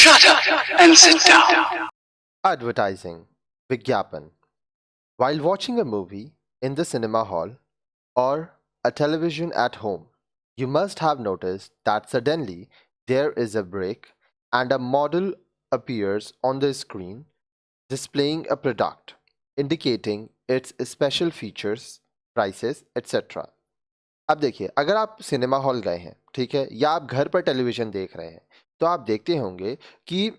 Shut up and sit down. Advertising, Vigyapan. While watching a movie in the cinema hall or a television at home, you must have noticed that suddenly there is a break and a model appears on the screen displaying a product, indicating its special features, prices, etc. अब देखिए, अगर आप cinema hall गए हैं, ठीक है, या आप घर पर टेलीविजन देख रहे हैं, तो आप देखते होंगे कि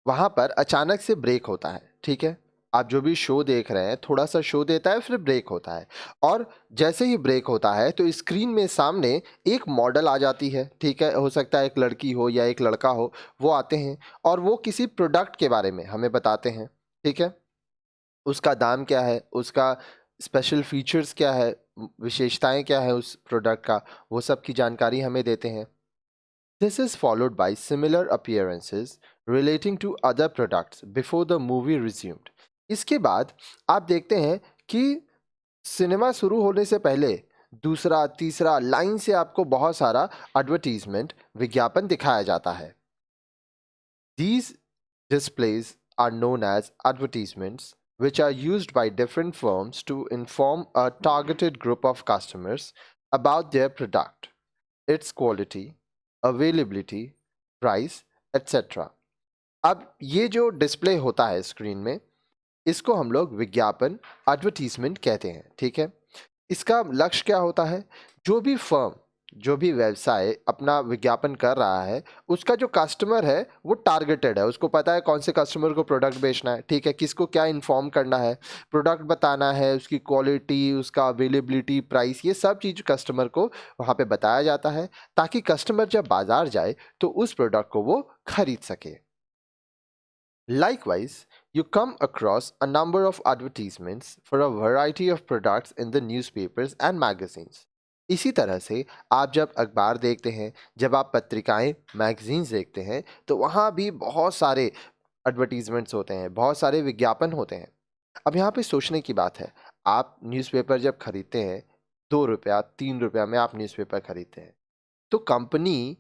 वहाँ पर अचानक से ब्रेक होता है, ठीक है? आप जो भी शो देख रहे हैं, थोड़ा-सा शो देता है, फिर ब्रेक होता है और जैसे ही ब्रेक होता है, तो स्क्रीन में सामने एक मॉडल आ जाती है, ठीक है? हो सकता है एक लड़की हो या एक लड़का हो, वो आते हैं और वो किसी प्रोडक्ट के बारे में हमें बताते हैं, ठीक है? उसका दाम क्या है, उसका स्पेशल फीचर्स क्या है, विशेषताएँ क्या हैं उस प्रोडक्ट का, वो सब की जानकारी हमें देते हैं। This is followed by similar appearances relating to other products before the movie resumed. इसके बाद आप देखते हैं कि सिनेमा शुरू होने से पहले दूसरा तीसरा लाइन से आपको बहुत सारा एडवर्टीजमेंट विज्ञापन दिखाया जाता है. These displays are known as advertisements, which are used by different firms to inform a targeted group of customers about their product, its quality, availability, price, etcetera. अब ये जो डिस्प्ले होता है स्क्रीन में, इसको हम लोग विज्ञापन, एडवर्टीजमेंट कहते हैं, ठीक है? इसका लक्ष्य क्या होता है? जो भी फर्म, जो भी व्यवसाय अपना विज्ञापन कर रहा है, उसका जो कस्टमर है वो टारगेटेड है, उसको पता है कौन से कस्टमर को प्रोडक्ट बेचना है, ठीक है? किसको क्या इन्फॉर्म करना है, प्रोडक्ट बताना है, उसकी क्वालिटी, उसका अवेलेबिलिटी, प्राइस, ये सब चीज़ कस्टमर को वहाँ पे बताया जाता है ताकि कस्टमर जब बाजार जाए तो उस प्रोडक्ट को वो खरीद सके. Likewise, you come across a number of advertisements for a variety of products in the newspapers and magazines. इसी तरह से आप जब अखबार देखते हैं, जब आप पत्रिकाएं, मैगजीन्स देखते हैं, तो वहाँ भी बहुत सारे एडवर्टीजमेंट्स होते हैं, बहुत सारे विज्ञापन होते हैं. अब यहाँ पे सोचने की बात है, आप न्यूज़पेपर जब खरीदते हैं, 2 रुपया 3 रुपया में आप न्यूज़पेपर खरीदते हैं, तो कंपनी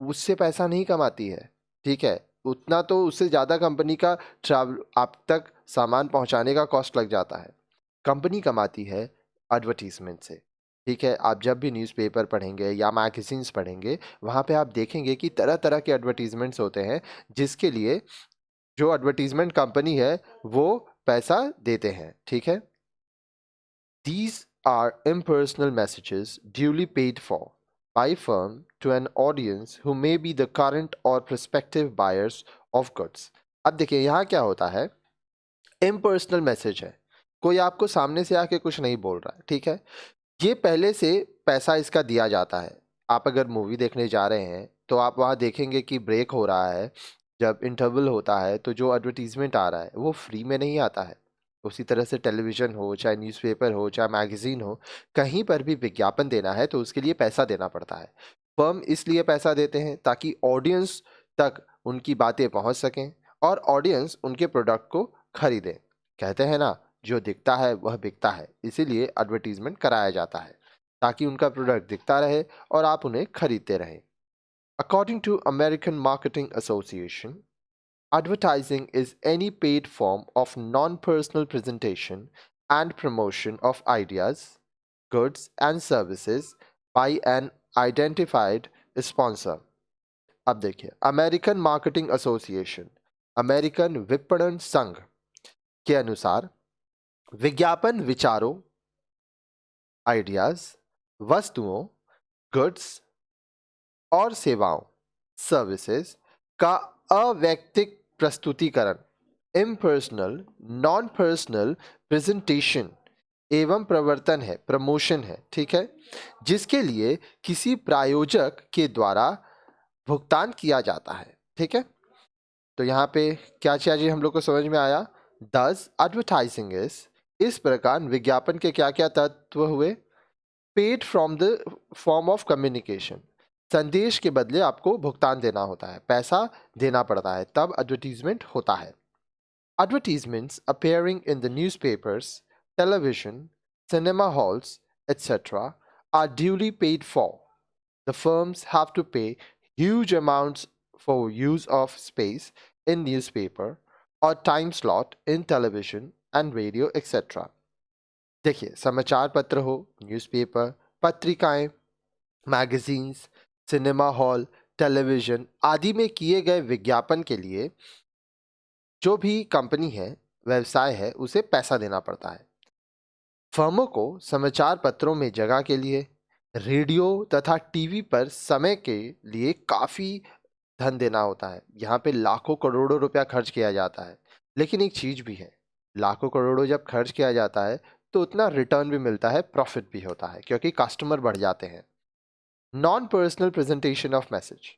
उससे पैसा नहीं कमाती है, ठीक है? उतना तो उससे ज़्यादा कंपनी का ट्रैवल आप तक सामान पहुंचाने का कॉस्ट लग जाता है. कंपनी कमाती है एडवर्टीजमेंट से, ठीक है? आप जब भी न्यूज़पेपर पढ़ेंगे या मैगजीन्स पढ़ेंगे, वहाँ पे आप देखेंगे कि तरह-तरह के एडवर्टीजमेंट्स होते हैं, जिसके लिए जो एडवर्टीजमेंट कंपनी है, वो पैसा देते हैं, ठीक है? These are impersonal messages duly paid for by firm to an audience who may be the current or prospective buyers of goods. अब देखिए यहाँ क्या होता है, इम्पर्सनल मैसेज है, कोई आपको सामने से आके कुछ नहीं बोल रहा है, ठीक है? ये पहले से पैसा इसका दिया जाता है. आप अगर मूवी देखने जा रहे हैं तो आप वहाँ देखेंगे कि ब्रेक हो रहा है, जब इंटरवल होता है तो जो एडवर्टीजमेंट आ रहा है वो फ्री में नहीं आता है. उसी तरह से टेलीविज़न हो, चाहे न्यूज़पेपर हो, चाहे मैगज़ीन हो, कहीं पर भी विज्ञापन देना है तो उसके लिए पैसा देना पड़ता है. फर्म इसलिए पैसा देते हैं ताकि ऑडियंस तक उनकी बातें पहुंच सकें और ऑडियंस उनके प्रोडक्ट को खरीदें. कहते हैं ना, जो दिखता है वह बिकता है, इसीलिए एडवर्टीजमेंट कराया जाता है ताकि उनका प्रोडक्ट दिखता रहे और आप उन्हें खरीदते रहें. According to American marketing association, advertising is any paid form of non personal presentation and promotion of ideas, goods, and services by an identified sponsor. अब देखिए, अमेरिकन मार्केटिंग एसोसिएशन, अमेरिकन विपणन संघ के अनुसार विज्ञापन विचारों, आइडियाज, वस्तुओं, गुड्स और सेवाओं, सर्विसेज का अवैयक्तिक प्रस्तुतिकरण, इम्पर्सनल, नॉन पर्सनल प्रेजेंटेशन एवं प्रवर्तन है, प्रमोशन है, ठीक है? जिसके लिए किसी प्रायोजक के द्वारा भुगतान किया जाता है, ठीक है? तो यहाँ पे क्या चाहिए हम लोग को समझ में आया? दस एडवर्टाइजिंग इस प्रकार विज्ञापन के क्या क्या तत्व हुए? Paid from the form of communication, संदेश के बदले आपको भुगतान देना होता है, पैसा देना पड़ता है, तब एडवर्टीजमेंट होता है. Advertisements appearing in the newspapers, television, cinema halls, etc. are duly paid for. The firms have to pay huge amounts for use of space in newspaper or time slot in television and radio etc. देखिए, समाचार पत्र हो, newspaper, पत्रिकाएं, magazines, cinema hall, television आदि में किए गए विज्ञापन के लिए जो भी कंपनी है, व्यवसाय है, उसे पैसा देना पड़ता है। फर्मों को समाचार पत्रों में जगह के लिए, रेडियो तथा टीवी पर समय के लिए काफ़ी धन देना होता है। यहाँ पे लाखों करोड़ों रुपया खर्च किया जाता है। लेकिन एक चीज़ भी है, लाखों करोड़ों जब खर्च किया जाता है तो उतना रिटर्न भी मिलता है, प्रॉफिट भी होता है, क्योंकि कस्टमर बढ़ जाते हैं। Non personal presentation of message,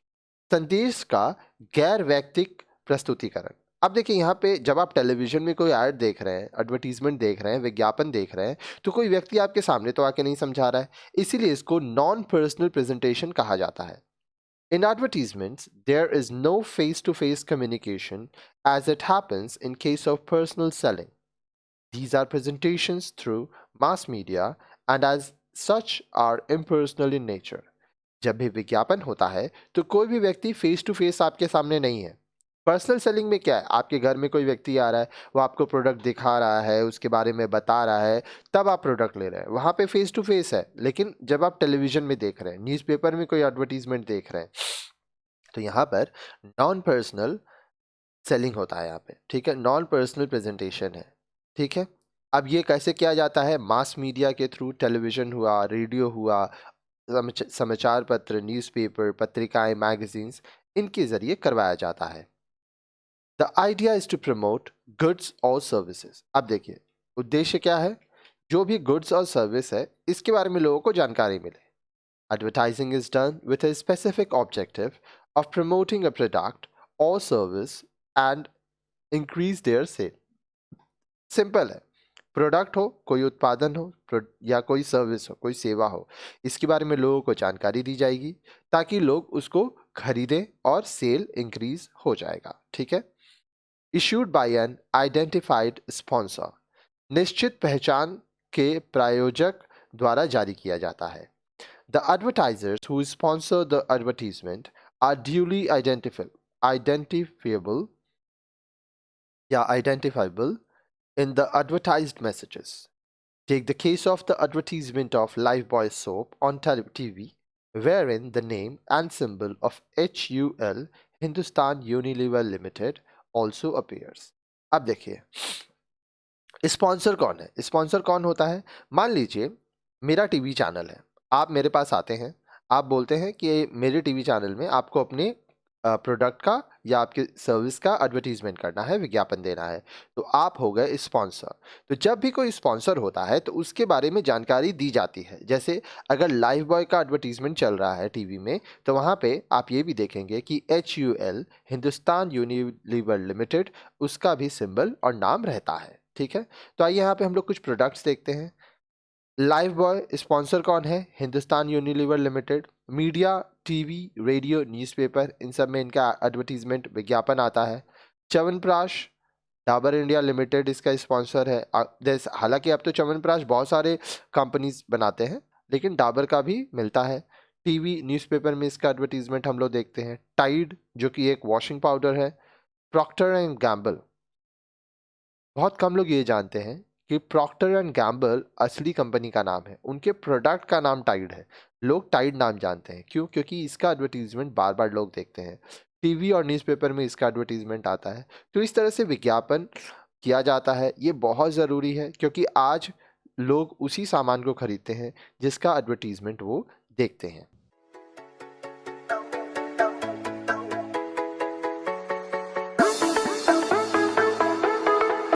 संदेश का गैर वैयक्तिक प्रस्तुतिकरण। अब देखिए, यहाँ पे जब आप टेलीविजन में कोई ऐड देख रहे हैं, एडवर्टीजमेंट देख रहे हैं, विज्ञापन देख रहे हैं, तो कोई व्यक्ति आपके सामने तो आके नहीं समझा रहा है, इसीलिए इसको नॉन पर्सनल प्रेजेंटेशन कहा जाता है। In advertisements, there is no face-to-face communication as it happens in case of personal selling. These are presentations through mass media and as such are impersonal in nature. जब भी विज्ञापन होता है तो कोई भी व्यक्ति फेस टू फेस आपके सामने नहीं है। पर्सनल सेलिंग में क्या है, आपके घर में कोई व्यक्ति आ रहा है, वो आपको प्रोडक्ट दिखा रहा है, उसके बारे में बता रहा है, तब आप प्रोडक्ट ले रहे हैं, वहाँ पे फेस टू फेस है। लेकिन जब आप टेलीविजन में देख रहे हैं, न्यूज़पेपर में कोई एडवर्टीजमेंट देख रहे हैं, तो यहाँ पर नॉन पर्सनल सेलिंग होता है यहाँ पे, ठीक है, नॉन पर्सनल प्रेजेंटेशन है, ठीक है। अब ये कैसे किया जाता है, मास मीडिया के थ्रू, टेलीविजन हुआ, रेडियो हुआ, समाचार पत्र, न्यूज़पेपर, पत्रिकाएं, मैगजीन्स, इनके जरिए करवाया जाता है। The idea is to promote goods और सर्विसेज। अब देखिए, उद्देश्य क्या है, जो भी गुड्स और सर्विस है इसके बारे में लोगों को जानकारी मिले। Advertising is done with a specific objective of promoting a product or service and increase their sale. Simple है, प्रोडक्ट हो, कोई उत्पादन हो या कोई सर्विस हो, कोई सेवा हो, इसके बारे में लोगों को जानकारी दी जाएगी ताकि लोग उसको खरीदें और सेल इंक्रीज हो जाएगा, ठीक है। Issued by an identified sponsor, निश्चित पहचान के प्रायोजक द्वारा जारी किया जाता है। The advertisers who sponsor the advertisement are duly identifiable in the advertised messages. Take the case of the advertisement of Lifebuoy soap on TV, wherein the name and symbol of HUL Hindustan Unilever Limited also appears. अब देखिए, sponsor कौन है, sponsor कौन होता है। मान लीजिए मेरा टीवी चैनल है, आप मेरे पास आते हैं, आप बोलते हैं कि मेरे टीवी चैनल में आपको अपने प्रोडक्ट का या आपके सर्विस का एडवर्टीजमेंट करना है, विज्ञापन देना है, तो आप हो गए स्पॉन्सर। तो जब भी कोई स्पॉन्सर होता है तो उसके बारे में जानकारी दी जाती है। जैसे अगर लाइफ बॉय का एडवर्टीजमेंट चल रहा है टीवी में, तो वहाँ पे आप ये भी देखेंगे कि HUL हिंदुस्तान यूनिलीवर लिमिटेड, उसका भी सिंबल और नाम रहता है, ठीक है। तो आइए यहाँ पे हम लोग कुछ प्रोडक्ट्स देखते हैं। लाइफ बॉय स्पॉन्सर कौन है, Hindustan Unilever limited. Media, TV, radio, newspaper, इन सब में इनका एडवर्टीजमेंट, विज्ञापन आता है। च्यवनप्राश, डाबर इंडिया लिमिटेड इसका स्पॉन्सर है। हालांकि अब तो च्यवनप्राश बहुत सारे कंपनीज बनाते हैं, लेकिन डाबर का भी मिलता है। टीवी, न्यूज़पेपर में इसका एडवर्टीजमेंट हम लोग देखते हैं। टाइड, जो कि एक वॉशिंग पाउडर है। प्रॉक्टर एंड गैम्बल, बहुत कम लोग ये जानते हैं कि प्रॉक्टर एंड गैम्बल असली कंपनी का नाम है, उनके प्रोडक्ट का नाम टाइड है। लोग टाइड नाम जानते हैं, क्यों, क्योंकि इसका एडवर्टीजमेंट बार बार लोग देखते हैं, टीवी और न्यूज़पेपर में इसका एडवर्टीजमेंट आता है। तो इस तरह से विज्ञापन किया जाता है। ये बहुत ज़रूरी है, क्योंकि आज लोग उसी सामान को खरीदते हैं जिसका एडवर्टीजमेंट वो देखते हैं।